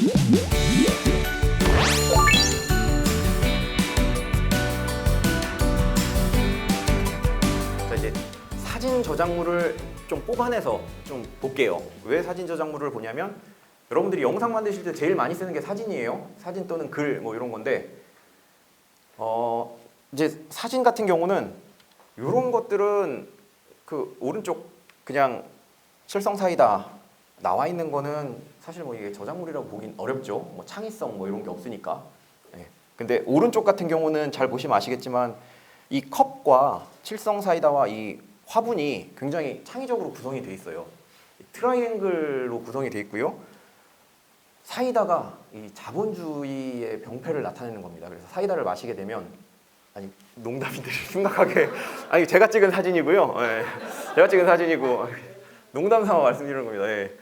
자, 이제 사진 저작물을 좀 뽑아내서 좀 볼게요. 왜 사진 저작물을 보냐면 여러분들이 영상 만드실 때 제일 많이 쓰는 게 사진이에요. 사진 또는 글 뭐 이런 건데 이제 사진 같은 경우는 이런 것들은 그 오른쪽 그냥 실성사이다 나와 있는 거는 사실 뭐 이게 저작물이라고 보긴 어렵죠. 뭐 창의성 뭐 이런 게 없으니까. 네. 근데 오른쪽 같은 경우는 잘 보시면 아시겠지만 이 컵과 칠성사이다와 이 화분이 굉장히 창의적으로 구성이 돼 있어요. 트라이앵글로 구성이 돼 있고요. 사이다가 이 자본주의의 병폐를 나타내는 겁니다. 그래서 사이다를 마시게 되면 아니 농담인데 심각하게 아니 제가 찍은 사진이고요. 네. 제가 찍은 사진이고 농담 삼아 말씀드리는 겁니다. 네.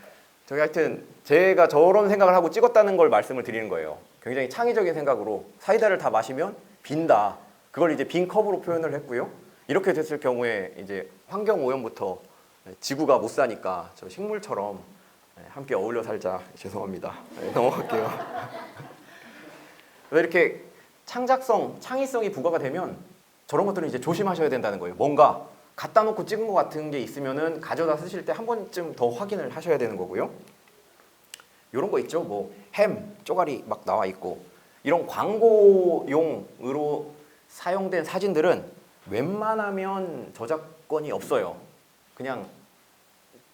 저기 하여튼 제가 저런 생각을 하고 찍었다는 걸 말씀을 드리는 거예요. 굉장히 창의적인 생각으로 사이다를 다 마시면 빈다. 그걸 이제 빈 컵으로 표현을 했고요. 이렇게 됐을 경우에 이제 환경 오염부터 지구가 못 사니까 저 식물처럼 함께 어울려 살자. 죄송합니다. 네, 넘어갈게요. 이렇게 창작성, 창의성이 부과가 되면 저런 것들은 이제 조심하셔야 된다는 거예요. 뭔가 갖다 놓고 찍은 것 같은 게 있으면은 가져다 쓰실 때 한 번쯤 더 확인을 하셔야 되는 거고요. 이런 거 있죠. 뭐 햄 쪼가리 막 나와 있고 이런 광고용으로 사용된 사진들은 웬만하면 저작권이 없어요. 그냥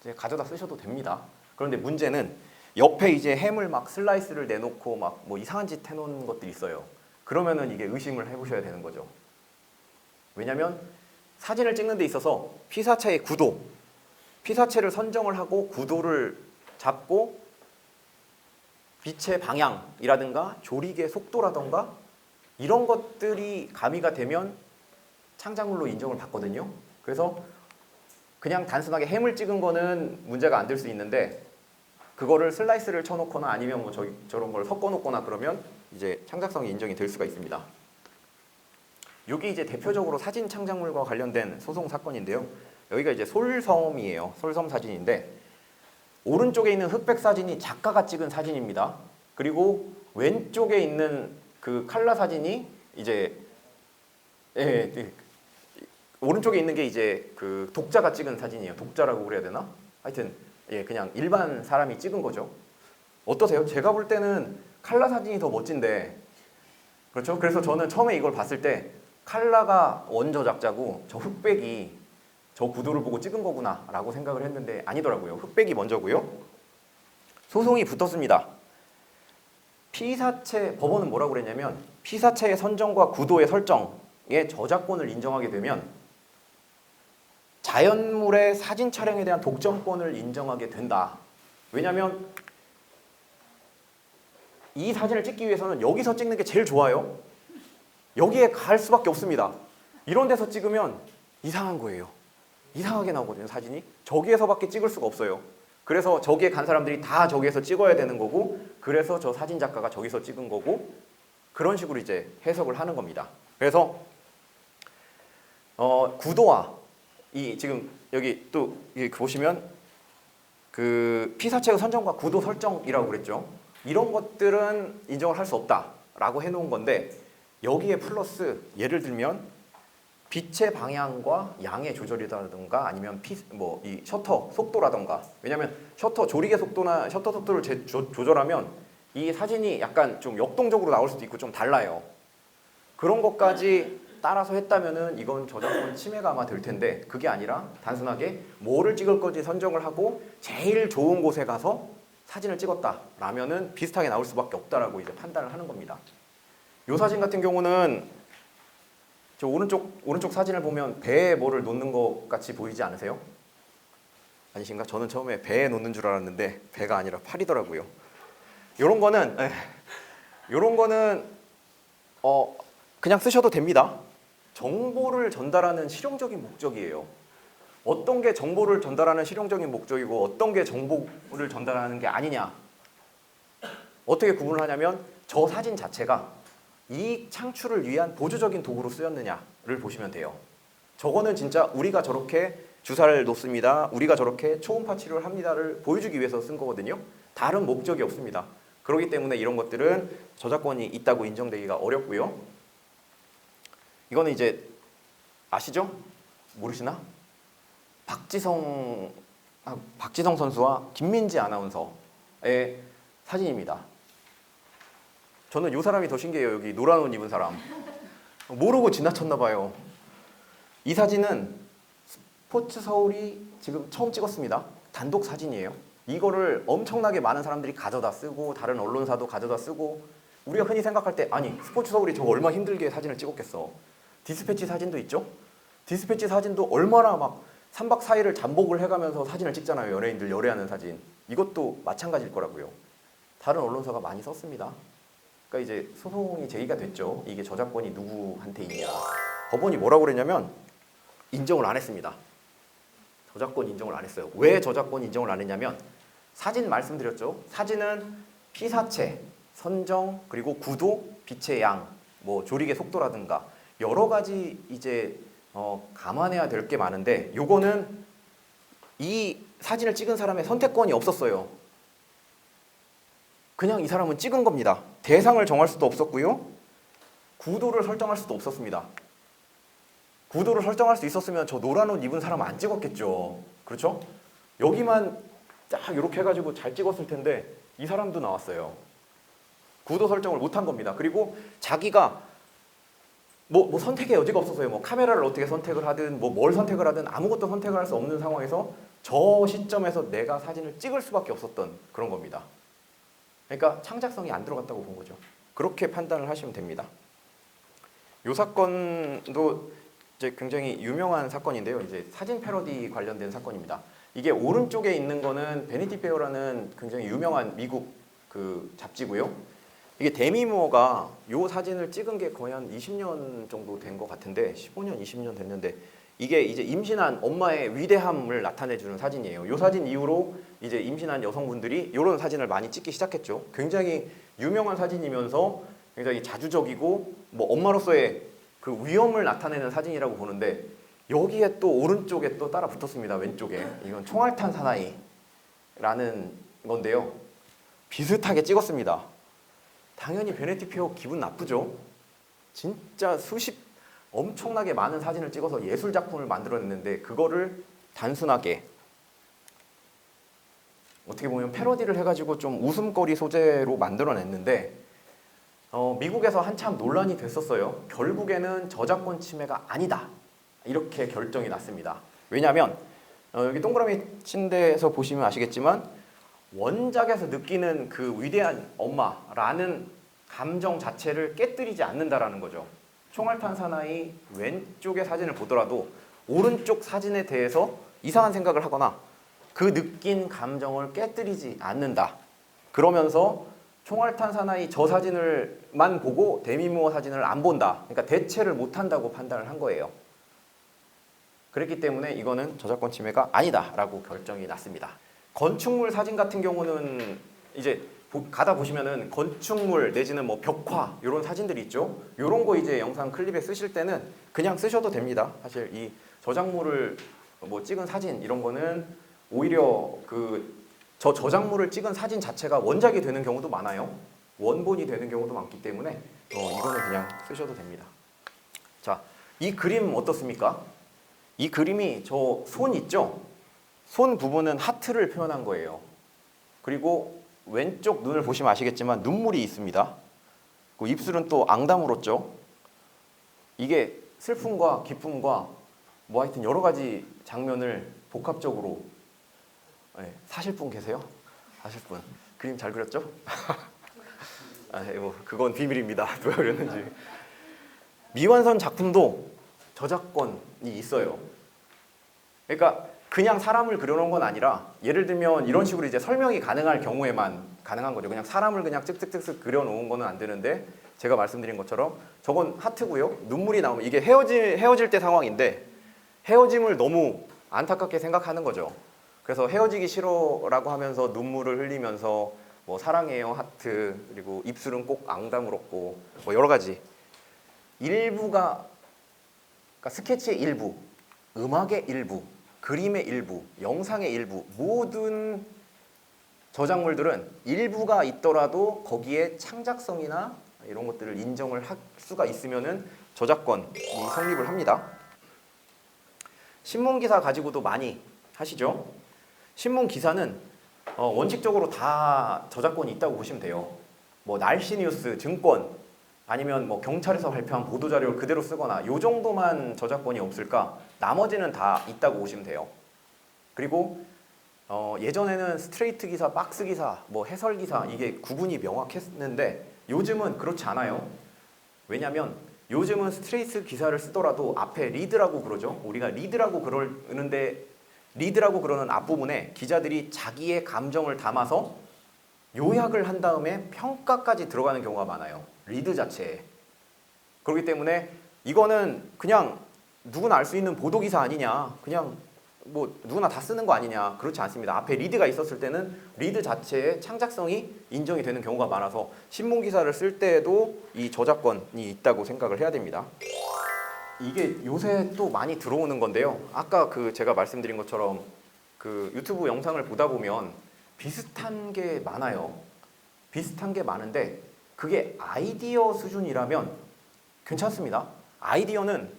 이제 가져다 쓰셔도 됩니다. 그런데 문제는 옆에 이제 햄을 막 슬라이스를 내놓고 막 뭐 이상한 짓 해놓은 것들이 있어요. 그러면은 이게 의심을 해보셔야 되는 거죠. 왜냐면 사진을 찍는 데 있어서 피사체의 구도, 피사체를 선정을 하고 구도를 잡고 빛의 방향이라든가 조리개 속도라든가 이런 것들이 가미가 되면 창작물로 인정을 받거든요. 그래서 그냥 단순하게 햄을 찍은 거는 문제가 안 될 수 있는데 그거를 슬라이스를 쳐놓거나 아니면 뭐 저런 걸 섞어놓거나 그러면 이제 창작성이 인정이 될 수가 있습니다. 여기 이제 대표적으로 사진 창작물과 관련된 소송 사건인데요. 여기가 이제 솔섬이에요. 솔섬 사진인데 오른쪽에 있는 흑백 사진이 작가가 찍은 사진입니다. 그리고 왼쪽에 있는 그 칼라 사진이 이제 오른쪽에 있는 게 이제 그 독자가 찍은 사진이에요. 독자라고 그래야 되나? 하여튼 그냥 일반 사람이 찍은 거죠. 어떠세요? 제가 볼 때는 칼라 사진이 더 멋진데 그렇죠? 그래서 저는 처음에 이걸 봤을 때 칼라가 원저작자고 저 흑백이 저 구도를 보고 찍은 거구나 라고 생각을 했는데 아니더라고요. 흑백이 먼저고요. 소송이 붙었습니다. 피사체, 법원은 뭐라고 그랬냐면 피사체의 선정과 구도의 설정에 저작권을 인정하게 되면 자연물의 사진 촬영에 대한 독점권을 인정하게 된다. 왜냐하면 이 사진을 찍기 위해서는 여기서 찍는 게 제일 좋아요. 여기에 갈 수밖에 없습니다. 이런 데서 찍으면 이상한 거예요. 이상하게 나오거든요, 사진이. 저기에서밖에 찍을 수가 없어요. 그래서 저기에 간 사람들이 다 저기에서 찍어야 되는 거고 그래서 저 사진 작가가 저기서 찍은 거고 그런 식으로 이제 해석을 하는 겁니다. 그래서 구도와 이 지금 여기 또 보시면 그 피사체의 선정과 구도 설정이라고 그랬죠. 이런 것들은 인정을 할 수 없다라고 해놓은 건데 여기에 플러스 예를 들면 빛의 방향과 양의 조절이라든가 아니면 이 셔터 속도라든가 왜냐하면 셔터 조리개 속도나 셔터 속도를 조절하면 이 사진이 약간 좀 역동적으로 나올 수도 있고 좀 달라요. 그런 것까지 따라서 했다면은 이건 저작권 침해가 아마 될 텐데 그게 아니라 단순하게 뭐를 찍을 건지 선정을 하고 제일 좋은 곳에 가서 사진을 찍었다라면은 비슷하게 나올 수밖에 없다라고 이제 판단을 하는 겁니다. 이 사진 같은 경우는 저 오른쪽 사진을 보면 배에 뭐를 놓는 것 같이 보이지 않으세요? 아니신가? 저는 처음에 배에 놓는 줄 알았는데 배가 아니라 팔이더라고요. 이런 거는 그냥 쓰셔도 됩니다. 정보를 전달하는 실용적인 목적이에요. 어떤 게 정보를 전달하는 실용적인 목적이고 어떤 게 정보를 전달하는 게 아니냐. 어떻게 구분을 하냐면 저 사진 자체가 이익 창출을 위한 보조적인 도구로 쓰였느냐를 보시면 돼요. 저거는 진짜 우리가 저렇게 주사를 놓습니다. 우리가 저렇게 초음파 치료를 합니다를 보여주기 위해서 쓴 거거든요. 다른 목적이 없습니다. 그렇기 때문에 이런 것들은 저작권이 있다고 인정되기가 어렵고요. 이거는 이제 아시죠? 모르시나? 박지성 선수와 김민지 아나운서의 사진입니다. 저는 이 사람이 더 신기해요. 여기 노란 옷 입은 사람. 모르고 지나쳤나 봐요. 이 사진은 스포츠 서울이 지금 처음 찍었습니다. 단독 사진이에요. 이거를 엄청나게 많은 사람들이 가져다 쓰고 다른 언론사도 가져다 쓰고 우리가 흔히 생각할 때 아니 스포츠 서울이 저거 얼마나 힘들게 사진을 찍었겠어. 디스패치 사진도 있죠. 디스패치 사진도 얼마나 막 3박 4일을 잠복을 해가면서 사진을 찍잖아요. 연예인들 열애하는 사진. 이것도 마찬가지일 거라고요. 다른 언론사가 많이 썼습니다. 그러니까 이제 소송이 제기가 됐죠. 이게 저작권이 누구한테 있냐. 법원이 뭐라고 그랬냐면 인정을 안 했습니다. 저작권 인정을 안 했어요. 왜 저작권 인정을 안 했냐면 사진 말씀드렸죠. 사진은 피사체, 선정, 그리고 구도, 빛의 양, 뭐 조리개 속도라든가 여러 가지 이제 감안해야 될 게 많은데 요거는 이 사진을 찍은 사람의 선택권이 없었어요. 그냥 이 사람은 찍은 겁니다. 대상을 정할 수도 없었고요. 구도를 설정할 수도 없었습니다. 구도를 설정할 수 있었으면 저 노란 옷 입은 사람 안 찍었겠죠. 그렇죠? 여기만 딱 이렇게 해가지고 잘 찍었을 텐데 이 사람도 나왔어요. 구도 설정을 못한 겁니다. 그리고 자기가 뭐 선택의 여지가 없었어요. 뭐 카메라를 어떻게 선택을 하든 뭘 선택을 하든 아무것도 선택을 할 수 없는 상황에서 저 시점에서 내가 사진을 찍을 수밖에 없었던 그런 겁니다. 그러니까 창작성이 안 들어갔다고 본 거죠. 그렇게 판단을 하시면 됩니다. 이 사건도 이제 굉장히 유명한 사건인데요. 이제 사진 패러디 관련된 사건입니다. 이게 오른쪽에 있는 거는 베니티 페어라는 굉장히 유명한 미국 그 잡지고요. 이게 데미 무어가 이 사진을 찍은 게 거의 한 20년 정도 된 것 같은데 15년, 20년 됐는데 이게 이제 임신한 엄마의 위대함을 나타내주는 사진이에요. 이 사진 이후로 이제 임신한 여성분들이 이런 사진을 많이 찍기 시작했죠. 굉장히 유명한 사진이면서 굉장히 자주적이고 뭐 엄마로서의 그 위험을 나타내는 사진이라고 보는데 여기에 또 오른쪽에 또 따라 붙었습니다. 왼쪽에 이건 총알탄 사나이라는 건데요. 비슷하게 찍었습니다. 당연히 베네티 페어 기분 나쁘죠. 진짜 엄청나게 많은 사진을 찍어서 예술 작품을 만들어냈는데 그거를 단순하게 어떻게 보면 패러디를 해가지고 좀 웃음거리 소재로 만들어냈는데 미국에서 한참 논란이 됐었어요. 결국에는 저작권 침해가 아니다 이렇게 결정이 났습니다. 왜냐하면 여기 동그라미 친 데에서 보시면 아시겠지만 원작에서 느끼는 그 위대한 엄마라는 감정 자체를 깨뜨리지 않는다라는 거죠. 총알탄 사나이 왼쪽의 사진을 보더라도 오른쪽 사진에 대해서 이상한 생각을 하거나 그 느낀 감정을 깨뜨리지 않는다. 그러면서 총알탄 사나이 저 사진을만 보고 데미 무어 사진을 안 본다. 그러니까 대체를 못한다고 판단을 한 거예요. 그렇기 때문에 이거는 저작권 침해가 아니다라고 결정이 났습니다. 건축물 사진 같은 경우는 이제 가다 보시면은 건축물 내지는 뭐 벽화 이런 사진들이 있죠. 이런 거 이제 영상 클립에 쓰실 때는 그냥 쓰셔도 됩니다. 사실 이 저작물을 뭐 찍은 사진 이런 거는 오히려 저 저작물을 찍은 사진 자체가 원작이 되는 경우도 많아요. 원본이 되는 경우도 많기 때문에 이거는 그냥 쓰셔도 됩니다. 자, 이 그림 어떻습니까? 이 그림이 저 손 있죠? 손 부분은 하트를 표현한 거예요. 그리고 왼쪽 눈을 보시면 아시겠지만 눈물이 있습니다. 그 입술은 또 앙담 울었죠. 이게 슬픔과 기쁨과 뭐 하여튼 여러 가지 장면을 복합적으로 사실 분 계세요? 사실 분. 그림 잘 그렸죠? 뭐 그건 비밀입니다. 누가 그렸는지. 미완성 작품도 저작권이 있어요. 그러니까 그냥 사람을 그려놓은 건 아니라 예를 들면 이런 식으로 이제 설명이 가능할 경우에만 가능한 거죠. 그냥 사람을 그냥 쓱쓱쓱쓱 그려놓은 거는 안 되는데 제가 말씀드린 것처럼 저건 하트고요. 눈물이 나오면 이게 헤어질 때 상황인데 헤어짐을 너무 안타깝게 생각하는 거죠. 그래서 헤어지기 싫어라고 하면서 눈물을 흘리면서 뭐 사랑해요 하트 그리고 입술은 꼭 앙담 울었고 뭐 여러 가지 일부가 그러니까 스케치의 일부, 음악의 일부, 그림의 일부, 영상의 일부 모든 저작물들은 일부가 있더라도 거기에 창작성이나 이런 것들을 인정을 할 수가 있으면은 저작권이 성립을 합니다. 신문 기사 가지고도 많이 하시죠. 신문 기사는 원칙적으로 다 저작권이 있다고 보시면 돼요. 뭐 날씨 뉴스, 증권 아니면 뭐 경찰에서 발표한 보도 자료를 그대로 쓰거나 요 정도만 저작권이 없을까? 나머지는 다 있다고 보시면 돼요. 그리고 예전에는 스트레이트 기사, 박스 기사, 뭐 해설 기사 이게 구분이 명확했는데 요즘은 그렇지 않아요. 왜냐하면 요즘은 스트레이트 기사를 쓰더라도 앞에 리드라고 그러죠. 우리가 리드라고 그러는데 리드라고 그러는 앞부분에 기자들이 자기의 감정을 담아서 요약을 한 다음에 평가까지 들어가는 경우가 많아요. 리드 자체에. 그렇기 때문에 이거는 그냥 누구나 알 수 있는 보도 기사 아니냐. 그냥 뭐 누구나 다 쓰는 거 아니냐. 그렇지 않습니다. 앞에 리드가 있었을 때는 리드 자체의 창작성이 인정이 되는 경우가 많아서 신문 기사를 쓸 때에도 이 저작권이 있다고 생각을 해야 됩니다. 이게 요새 또 많이 들어오는 건데요. 아까 제가 말씀드린 것처럼 유튜브 영상을 보다 보면 비슷한 게 많아요. 비슷한 게 많은데 그게 아이디어 수준이라면 괜찮습니다. 아이디어는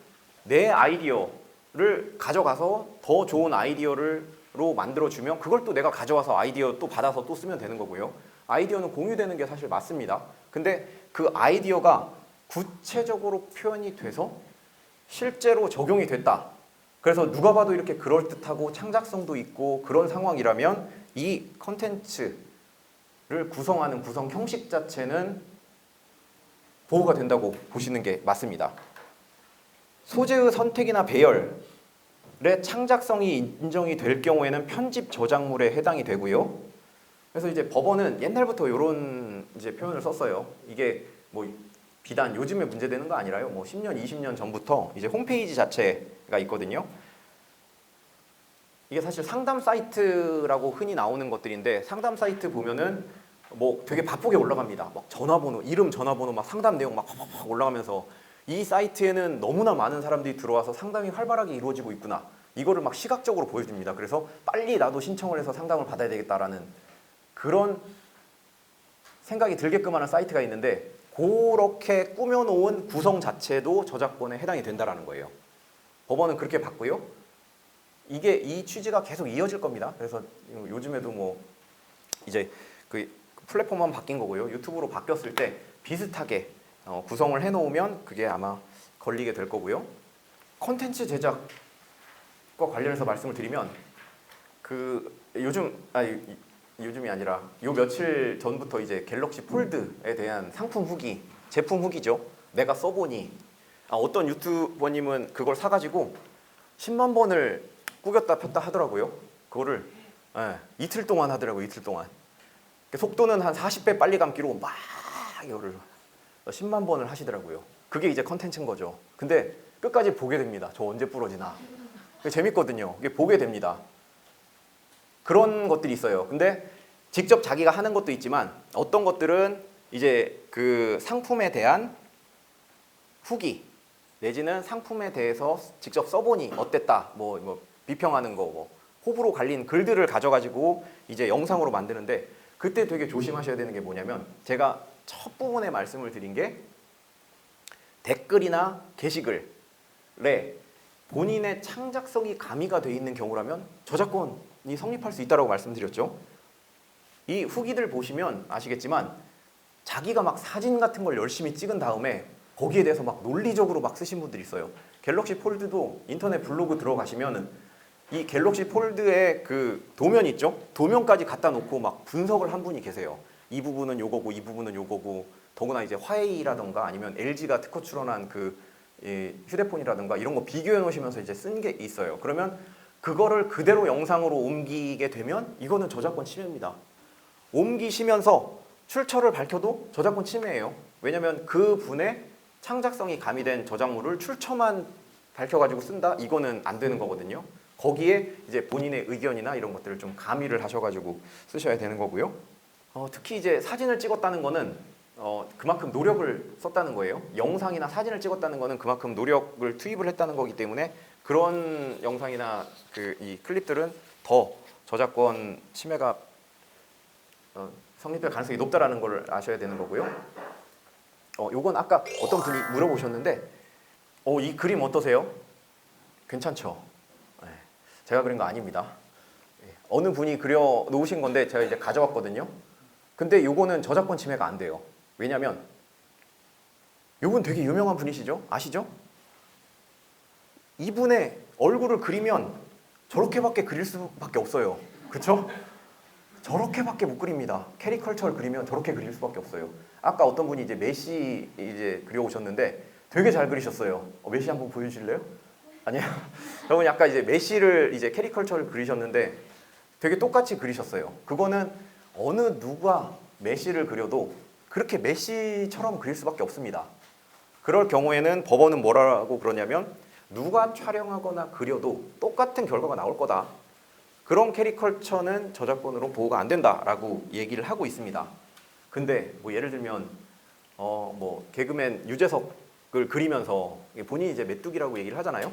내 아이디어를 가져가서 더 좋은 아이디어로 만들어주면 그걸 또 내가 가져와서 아이디어 또 받아서 또 쓰면 되는 거고요. 아이디어는 공유되는 게 사실 맞습니다. 근데 그 아이디어가 구체적으로 표현이 돼서 실제로 적용이 됐다. 그래서 누가 봐도 이렇게 그럴듯하고 창작성도 있고 그런 상황이라면 이 컨텐츠를 구성하는 구성 형식 자체는 보호가 된다고 보시는 게 맞습니다. 소재의 선택이나 배열의 창작성이 인정이 될 경우에는 편집 저작물에 해당이 되고요. 그래서 이제 법원은 옛날부터 이런 이제 표현을 썼어요. 이게 뭐 비단 요즘에 문제되는 거 아니라요. 뭐 10년, 20년 전부터 이제 홈페이지 자체가 있거든요. 이게 사실 상담 사이트라고 흔히 나오는 것들인데 상담 사이트 보면은 뭐 되게 바쁘게 올라갑니다. 막 전화번호, 이름 전화번호 막 상담 내용 막 올라가면서 이 사이트에는 너무나 많은 사람들이 들어와서 상담이 활발하게 이루어지고 있구나. 이거를 막 시각적으로 보여줍니다. 그래서 빨리 나도 신청을 해서 상담을 받아야 되겠다라는 그런 생각이 들게끔 하는 사이트가 있는데 그렇게 꾸며놓은 구성 자체도 저작권에 해당이 된다라는 거예요. 법원은 그렇게 봤고요. 이게 이 취지가 계속 이어질 겁니다. 그래서 요즘에도 뭐 이제 그 플랫폼만 바뀐 거고요. 유튜브로 바뀌었을 때 비슷하게 구성을 해놓으면 그게 아마 걸리게 될 거고요. 콘텐츠 제작과 관련해서 말씀을 드리면 요즘이 아니라 요 며칠 전부터 이제 갤럭시 폴드에 대한 상품 후기, 제품 후기죠. 내가 써보니 어떤 유튜버님은 그걸 사가지고 10만 번을 꾸겼다 폈다 하더라고요. 그거를 이틀 동안 하더라고요. 이틀 동안. 속도는 한 40배 빨리 감기로 막 이거를 10만 번을 하시더라고요. 그게 이제 컨텐츠인 거죠. 근데 끝까지 보게 됩니다. 저 언제 부러지나. 재밌거든요. 이게 보게 됩니다. 그런 것들이 있어요. 근데 직접 자기가 하는 것도 있지만 어떤 것들은 이제 그 상품에 대한 후기 내지는 상품에 대해서 직접 써보니 어땠다 뭐 비평하는 거 뭐 호불호 갈린 글들을 가져가지고 이제 영상으로 만드는데 그때 되게 조심하셔야 되는 게 뭐냐면 제가 첫 부분에 말씀을 드린 게 댓글이나 게시글에 본인의 창작성이 가미가 돼 있는 경우라면 저작권이 성립할 수 있다고 말씀드렸죠. 이 후기들 보시면 아시겠지만 자기가 막 사진 같은 걸 열심히 찍은 다음에 거기에 대해서 막 논리적으로 막 쓰신 분들이 있어요. 갤럭시 폴드도 인터넷 블로그 들어가시면은 이 갤럭시 폴드의 그 도면 있죠? 도면까지 갖다 놓고 막 분석을 한 분이 계세요. 이 부분은 요거고 이 부분은 요거고 더구나 이제 화웨이라던가 아니면 LG가 특허 출원한 휴대폰이라든가 이런 거 비교해 놓으시면서 이제 쓴 게 있어요. 그러면 그거를 그대로 영상으로 옮기게 되면 이거는 저작권 침해입니다. 옮기시면서 출처를 밝혀도 저작권 침해예요. 왜냐하면 그 분의 창작성이 가미된 저작물을 출처만 밝혀가지고 쓴다? 이거는 안 되는 거거든요. 거기에 이제 본인의 의견이나 이런 것들을 좀 가미를 하셔가지고 쓰셔야 되는 거고요. 특히 이제 사진을 찍었다는 거는 그만큼 노력을 썼다는 거예요. 영상이나 사진을 찍었다는 거는 그만큼 노력을 투입을 했다는 거기 때문에 그런 영상이나 이 클립들은 더 저작권 침해가 성립될 가능성이 높다라는 걸 아셔야 되는 거고요. 요건 아까 어떤 분이 물어보셨는데 이 그림 어떠세요? 괜찮죠? 네, 제가 그린 거 아닙니다. 어느 분이 그려 놓으신 건데 제가 이제 가져왔거든요. 근데 요거는 저작권 침해가 안 돼요. 왜냐면 요분 되게 유명한 분이시죠? 아시죠? 이분의 얼굴을 그리면 저렇게밖에 그릴 수밖에 없어요. 그쵸? 저렇게밖에 못 그립니다. 캐리컬처를 그리면 저렇게 그릴 수밖에 없어요. 아까 어떤 분이 이제 메시 이제 그려오셨는데 되게 잘 그리셨어요. 메시 한번 보여주실래요? 아니요. 여러분이 아까 이제 메시를 이제 캐리컬처를 그리셨는데 되게 똑같이 그리셨어요. 그거는 어느 누가 메시를 그려도 그렇게 메시처럼 그릴 수밖에 없습니다. 그럴 경우에는 법원은 뭐라고 그러냐면 누가 촬영하거나 그려도 똑같은 결과가 나올 거다. 그런 캐리컬처는 저작권으로 보호가 안 된다라고 얘기를 하고 있습니다. 근데 뭐 예를 들면 뭐 개그맨 유재석을 그리면서 본인이 이제 메뚜기라고 얘기를 하잖아요.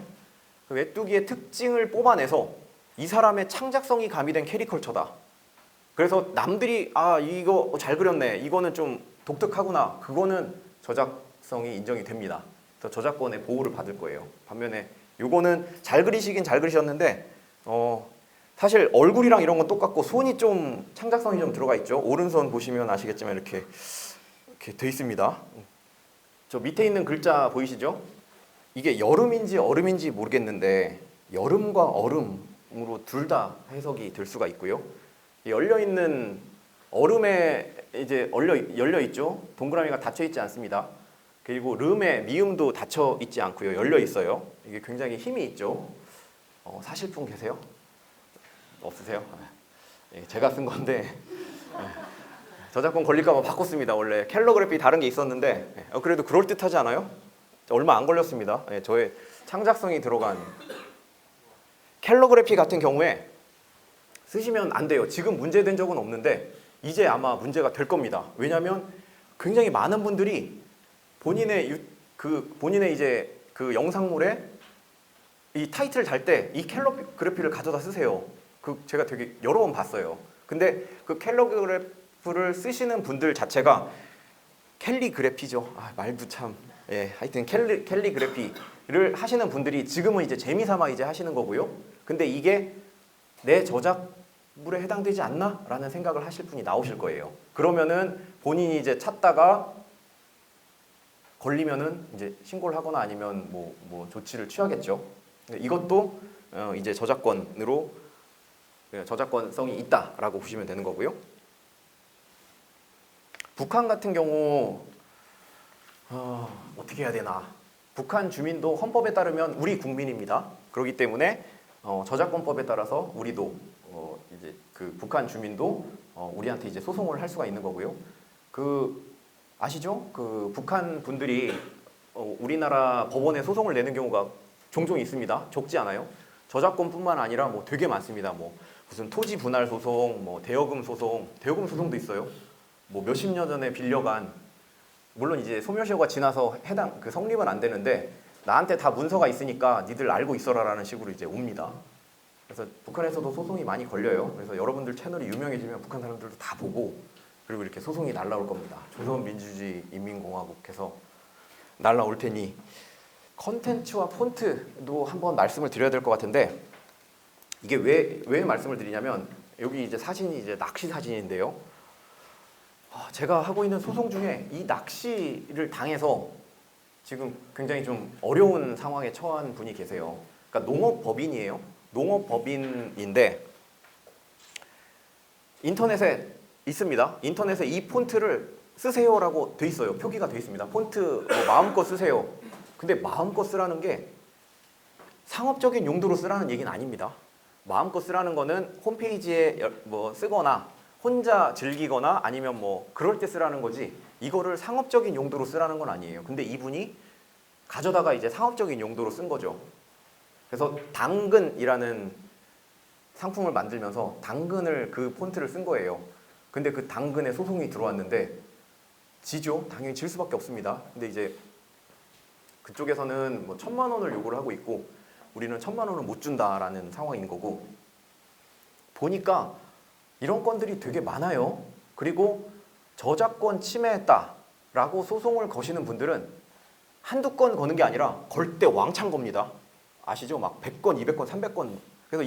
그 메뚜기의 특징을 뽑아내서 이 사람의 창작성이 가미된 캐리컬처다. 그래서 남들이 이거 잘 그렸네. 이거는 좀 독특하구나. 그거는 저작성이 인정이 됩니다. 그래서 저작권의 보호를 받을 거예요. 반면에 요거는 잘 그리시긴 잘 그리셨는데 사실 얼굴이랑 이런 건 똑같고 손이 좀 창작성이 좀 들어가 있죠. 오른손 보시면 아시겠지만 이렇게 돼 있습니다. 저 밑에 있는 글자 보이시죠? 이게 여름인지 얼음인지 모르겠는데 여름과 얼음으로 둘 다 해석이 될 수가 있고요. 열려 있는 얼음에 이제 열려 있죠. 동그라미가 닫혀 있지 않습니다. 그리고 름의 미음도 닫혀 있지 않고요. 열려 있어요. 이게 굉장히 힘이 있죠. 사실 분 계세요? 없으세요? 제가 쓴 건데 저작권 걸릴까 봐 바꿨습니다. 원래 캘러그래피 다른 게 있었는데 그래도 그럴듯하지 않아요? 얼마 안 걸렸습니다. 저의 창작성이 들어간 캘러그래피 같은 경우에 쓰시면 안 돼요. 지금 문제된 적은 없는데 이제 아마 문제가 될 겁니다. 왜냐하면 굉장히 많은 분들이 본인의 이제 그 영상물에 이 타이틀을 달 때 이 캘러그래피를 가져다 쓰세요. 제가 되게 여러 번 봤어요. 근데 그 캘러그래프를 쓰시는 분들 자체가 캘리그래피죠. 말도 참. 하여튼 캘리그래피를 하시는 분들이 지금은 이제 재미삼아 이제 하시는 거고요. 근데 이게 내 저작물에 해당되지 않나? 라는 생각을 하실 분이 나오실 거예요. 그러면은 본인이 이제 찾다가 걸리면은 이제 신고를 하거나 아니면 뭐 조치를 취하겠죠. 이것도 이제 저작권성이 있다라고 보시면 되는 거고요. 북한 같은 경우 어떻게 해야 되나? 북한 주민도 헌법에 따르면 우리 국민입니다. 그렇기 때문에 저작권법에 따라서 우리도 이제 그 북한 주민도 우리한테 이제 소송을 할 수가 있는 거고요. 아시죠? 그 북한 분들이 우리나라 법원에 소송을 내는 경우가 종종 있습니다. 적지 않아요. 저작권뿐만 아니라 뭐 되게 많습니다. 뭐 무슨 토지 분할 소송, 뭐 대여금 소송도 있어요. 뭐 몇십 년 전에 빌려간, 물론 이제 소멸시효가 지나서 성립은 안 되는데 나한테 다 문서가 있으니까 니들 알고 있어라라는 식으로 이제 옵니다. 그래서 북한에서도 소송이 많이 걸려요. 그래서 여러분들 채널이 유명해지면 북한 사람들도 다 보고 그리고 이렇게 소송이 날라올 겁니다. 조선민주주의 인민공화국에서 날라올 테니 컨텐츠와 폰트도 한번 말씀을 드려야 될 것 같은데 이게 왜 말씀을 드리냐면 여기 이제 사진이 이제 낚시 사진인데요. 제가 하고 있는 소송 중에 이 낚시를 당해서 지금 굉장히 좀 어려운 상황에 처한 분이 계세요. 그러니까 농업법인이에요. 농업법인인데 인터넷에 있습니다. 인터넷에 이 폰트를 쓰세요라고 돼 있어요. 표기가 돼 있습니다. 폰트 마음껏 쓰세요. 근데 마음껏 쓰라는 게 상업적인 용도로 쓰라는 얘기는 아닙니다. 마음껏 쓰라는 거는 홈페이지에 뭐 쓰거나 혼자 즐기거나 아니면 뭐 그럴 때 쓰라는 거지 이거를 상업적인 용도로 쓰라는 건 아니에요. 근데 이분이 가져다가 이제 상업적인 용도로 쓴 거죠. 그래서 당근이라는 상품을 만들면서 당근을 그 폰트를 쓴 거예요. 근데 그 당근에 소송이 들어왔는데 지죠. 당연히 질 수밖에 없습니다. 근데 이제 그쪽에서는 뭐 1,000만 원을 요구를 하고 있고 우리는 1,000만 원을 못 준다라는 상황인 거고 보니까 이런 건들이 되게 많아요. 그리고 저작권 침해했다라고 소송을 거시는 분들은 한두 건 거는 게 아니라 걸 때 왕창 겁니다. 아시죠? 막 100건, 200건, 300건. 그래서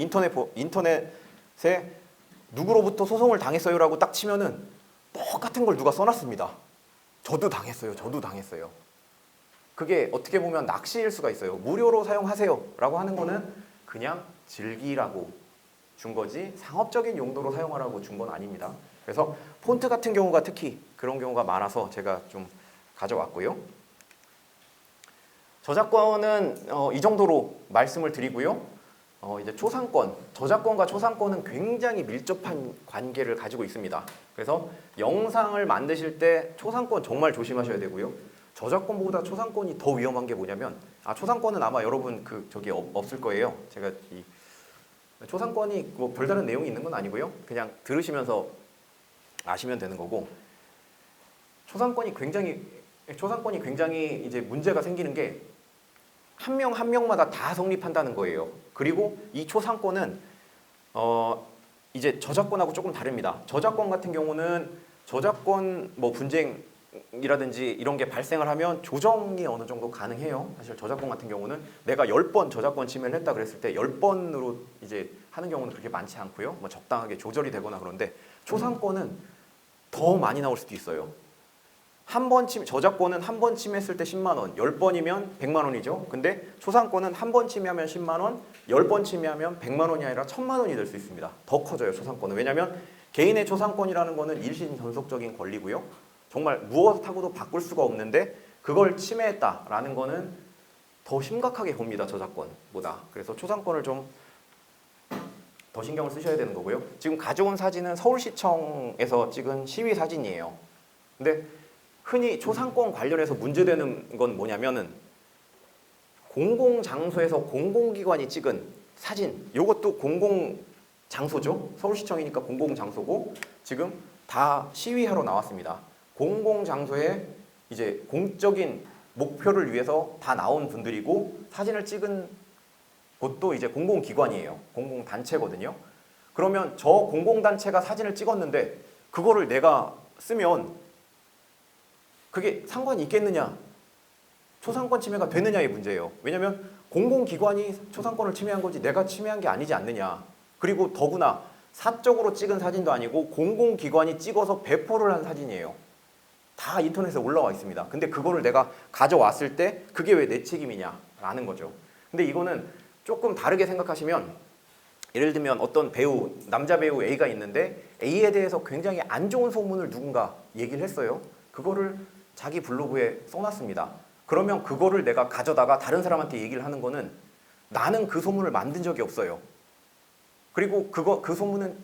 인터넷에 누구로부터 소송을 당했어요라고 딱 치면은 똑같은 걸 누가 써놨습니다. 저도 당했어요. 저도 당했어요. 그게 어떻게 보면 낚시일 수가 있어요. 무료로 사용하세요라고 하는 거는 그냥 즐기라고 준 거지 상업적인 용도로 사용하라고 준 건 아닙니다. 그래서 폰트 같은 경우가 특히 그런 경우가 많아서 제가 좀 가져왔고요. 저작권은 이 정도로 말씀을 드리고요. 이제 초상권, 저작권과 초상권은 굉장히 밀접한 관계를 가지고 있습니다. 그래서 영상을 만드실 때 초상권 정말 조심하셔야 되고요. 저작권보다 초상권이 더 위험한 게 뭐냐면, 초상권은 아마 여러분 저기 없을 거예요. 제가 이 초상권이 뭐 별다른 내용이 있는 건 아니고요. 그냥 들으시면서 아시면 되는 거고, 초상권이 굉장히 이제 문제가 생기는 게 한 명 한 명마다 다 성립한다는 거예요. 그리고 이 초상권은 이제 저작권하고 조금 다릅니다. 저작권 같은 경우는 저작권 뭐 분쟁이라든지 이런 게 발생을 하면 조정이 어느 정도 가능해요. 사실 저작권 같은 경우는 내가 10번 저작권 침해를 했다 그랬을 때 10번으로 이제 하는 경우는 그렇게 많지 않고요. 뭐 적당하게 조절이 되거나 그런데 초상권은 더 많이 나올 수도 있어요. 저작권은 한 번 침해했을 때 10만 원, 10번이면 100만 원이죠. 근데 초상권은 한 번 침해하면 10만 원, 10번 침해하면 100만 원이 아니라 1000만 원이 될 수 있습니다. 더 커져요, 초상권은. 왜냐하면 개인의 초상권이라는 거는 일신전속적인 권리고요. 정말 무엇하고도 바꿀 수가 없는데 그걸 침해했다라는 거는 더 심각하게 봅니다, 저작권보다. 그래서 초상권을 좀 더 신경을 쓰셔야 되는 거고요. 지금 가져온 사진은 서울시청에서 찍은 시위 사진이에요. 근데 흔히 초상권 관련해서 문제되는 건 뭐냐면은 공공장소에서 공공기관이 찍은 사진, 이것도 공공장소죠. 서울시청이니까 공공장소고 지금 다 시위하러 나왔습니다. 공공장소에 이제 공적인 목표를 위해서 다 나온 분들이고 사진을 찍은 곳도 이제 공공기관이에요. 공공단체거든요. 그러면 저 공공단체가 사진을 찍었는데 그거를 내가 쓰면 그게 상관이 있겠느냐? 초상권 침해가 되느냐의 문제예요. 왜냐하면 공공기관이 초상권을 침해한 거지 내가 침해한 게 아니지 않느냐. 그리고 더구나 사적으로 찍은 사진도 아니고 공공기관이 찍어서 배포를 한 사진이에요. 다 인터넷에 올라와 있습니다. 근데 그거를 내가 가져왔을 때 그게 왜 내 책임이냐라는 거죠. 근데 이거는 조금 다르게 생각하시면 예를 들면 어떤 배우, 남자 배우 A가 있는데 A에 대해서 굉장히 안 좋은 소문을 누군가 얘기를 했어요. 그거를 자기 블로그에 써놨습니다. 그러면 그거를 내가 가져다가 다른 사람한테 얘기를 하는 거는 나는 그 소문을 만든 적이 없어요. 그리고 그 소문은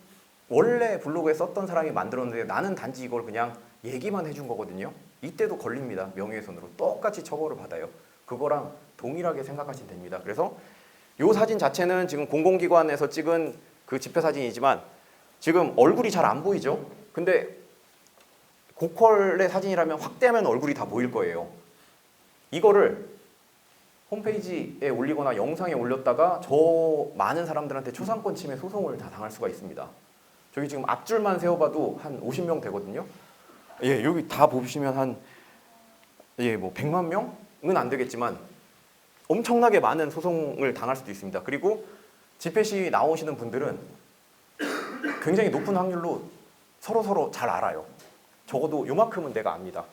원래 블로그에 썼던 사람이 만들었는데 나는 단지 이걸 그냥 얘기만 해준 거거든요. 이때도 걸립니다. 명예훼손으로 똑같이 처벌을 받아요. 그거랑 동일하게 생각하시면 됩니다. 그래서 이 사진 자체는 지금 공공기관에서 찍은 그 집회 사진이지만 지금 얼굴이 잘 안 보이죠? 근데 고퀄의 사진이라면 확대하면 얼굴이 다 보일 거예요. 이거를 홈페이지에 올리거나 영상에 올렸다가 저 많은 사람들한테 초상권 침해 소송을 다 당할 수가 있습니다. 저기 지금 앞줄만 세워봐도 한 50명 되거든요. 예, 여기 다 보시면 뭐 100만 명은 안 되겠지만 엄청나게 많은 소송을 당할 수도 있습니다. 그리고 집회 시위 나오시는 분들은 굉장히 높은 확률로 서로 잘 알아요. 적어도 요만큼은 내가 압니다.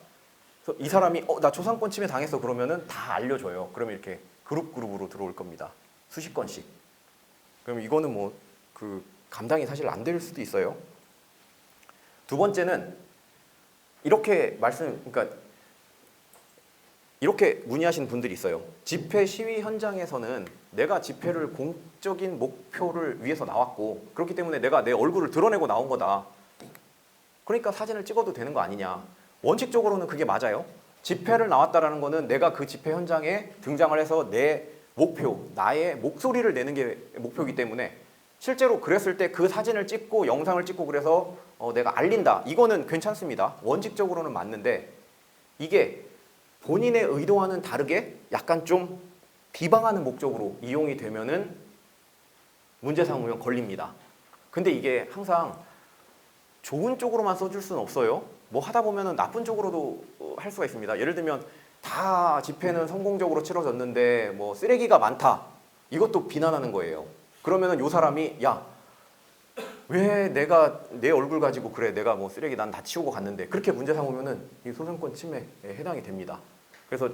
그래서 이 사람이 나 초상권 침해 당했어 그러면은 다 알려줘요. 그러면 이렇게 그룹으로 들어올 겁니다. 수십 건씩. 그럼 이거는 뭐 감당이 사실 안 될 수도 있어요. 두 번째는 이렇게 문의하신 분들이 있어요. 집회 시위 현장에서는 내가 집회를 공적인 목표를 위해서 나왔고 그렇기 때문에 내가 내 얼굴을 드러내고 나온 거다. 그러니까 사진을 찍어도 되는 거 아니냐. 원칙적으로는 그게 맞아요. 집회를 나왔다라는 거는 내가 그 집회 현장에 등장을 해서 내 목표, 나의 목소리를 내는 게 목표이기 때문에 실제로 그랬을 때 그 사진을 찍고 영상을 찍고 그래서 내가 알린다. 이거는 괜찮습니다. 원칙적으로는 맞는데 이게 본인의 의도와는 다르게 약간 좀 비방하는 목적으로 이용이 되면은 문제 삼으면 걸립니다. 근데 이게 항상 좋은 쪽으로만 써줄 수는 없어요. 뭐 하다 보면은 나쁜 쪽으로도 할 수가 있습니다. 예를 들면 다 집회는 성공적으로 치러졌는데 뭐 쓰레기가 많다. 이것도 비난하는 거예요. 그러면은 요 사람이 야, 왜 내가 내 얼굴 가지고 그래, 내가 뭐 쓰레기 난 다 치우고 갔는데, 그렇게 문제 삼으면은 이 소상권 침해에 해당이 됩니다. 그래서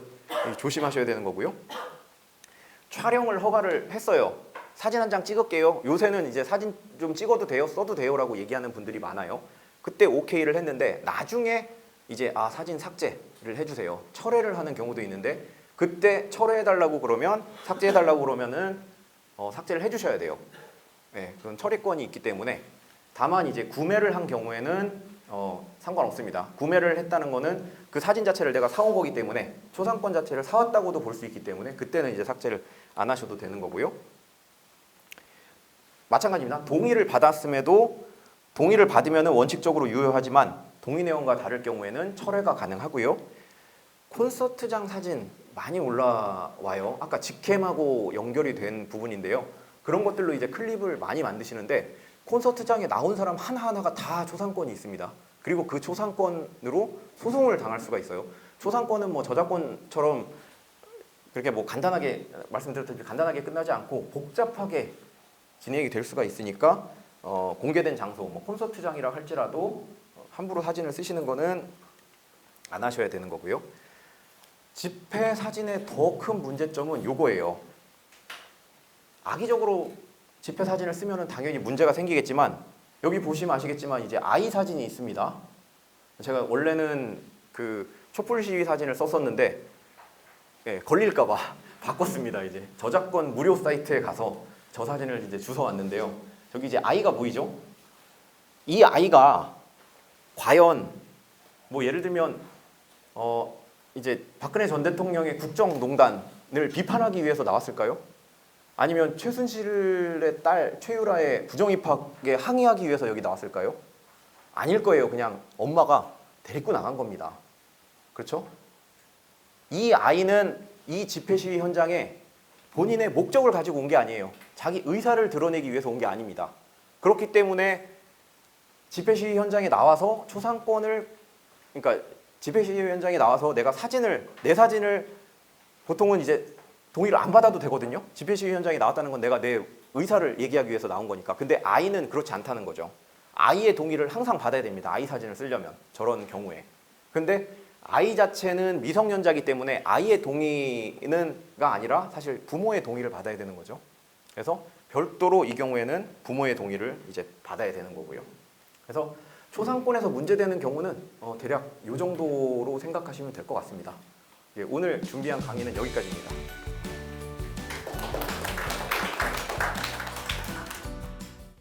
조심하셔야 되는 거고요. 촬영을 허가를 했어요. 사진 한 장 찍을게요. 요새는 이제 사진 좀 찍어도 돼요, 써도 돼요라고 얘기하는 분들이 많아요. 그때 오케이를 했는데 나중에 이제 사진 삭제를 해주세요. 철회를 하는 경우도 있는데, 그때 철회해달라고 그러면, 삭제해달라고 그러면은 삭제를 해주셔야 돼요. 네, 그건 처리권이 있기 때문에. 다만 이제 구매를 한 경우에는 상관없습니다. 구매를 했다는 거는 그 사진 자체를 내가 사온 거기 때문에, 초상권 자체를 사왔다고도 볼 수 있기 때문에 그때는 이제 삭제를 안 하셔도 되는 거고요. 마찬가지입니다. 동의를 받았음에도, 동의를 받으면 원칙적으로 유효하지만 동의 내용과 다를 경우에는 철회가 가능하고요. 콘서트장 사진 많이 올라와요. 아까 직캠하고 연결이 된 부분인데요. 그런 것들로 이제 클립을 많이 만드시는데, 콘서트장에 나온 사람 하나하나가 다 초상권이 있습니다. 그리고 그 초상권으로 소송을 당할 수가 있어요. 초상권은 뭐 저작권처럼 그렇게 뭐 간단하게 말씀드렸듯이 간단하게 끝나지 않고 복잡하게 진행이 될 수가 있으니까 공개된 장소, 뭐 콘서트장이라 할지라도 함부로 사진을 쓰시는 거는 안 하셔야 되는 거고요. 집회 사진의 더 큰 문제점은 요거예요. 악의적으로 집회 사진을 쓰면 당연히 문제가 생기겠지만, 여기 보시면 아시겠지만 이제 아이 사진이 있습니다. 제가 원래는 그 촛불 시위 사진을 썼었는데 걸릴까봐 바꿨습니다. 이제 저작권 무료 사이트에 가서 저 사진을 이제 주워 왔는데요. 저기 이제 아이가 보이죠? 이 아이가 과연 뭐 예를 들면 이제 박근혜 전 대통령의 국정농단을 비판하기 위해서 나왔을까요? 아니면 최순실의 딸 최유라의 부정입학에 항의하기 위해서 여기 나왔을까요? 아닐 거예요. 그냥 엄마가 데리고 나간 겁니다. 그렇죠? 이 아이는 이 집회 시위 현장에 본인의 목적을 가지고 온 게 아니에요. 자기 의사를 드러내기 위해서 온 게 아닙니다. 그렇기 때문에 집회 시위 현장에 나와서 초상권을, 그러니까 집회 시위 현장에 나와서 내 사진을 보통은 이제 동의를 안 받아도 되거든요. 집회 시위 현장에 나왔다는 건 내가 내 의사를 얘기하기 위해서 나온 거니까. 근데 아이는 그렇지 않다는 거죠. 아이의 동의를 항상 받아야 됩니다. 아이 사진을 쓰려면, 저런 경우에. 근데 아이 자체는 미성년자이기 때문에 아이의 동의가 아니라 사실 부모의 동의를 받아야 되는 거죠. 그래서 별도로 이 경우에는 부모의 동의를 이제 받아야 되는 거고요. 그래서 초상권에서 문제되는 경우는 대략 이 정도로 생각하시면 될 것 같습니다. 오늘 준비한 강의는 여기까지입니다.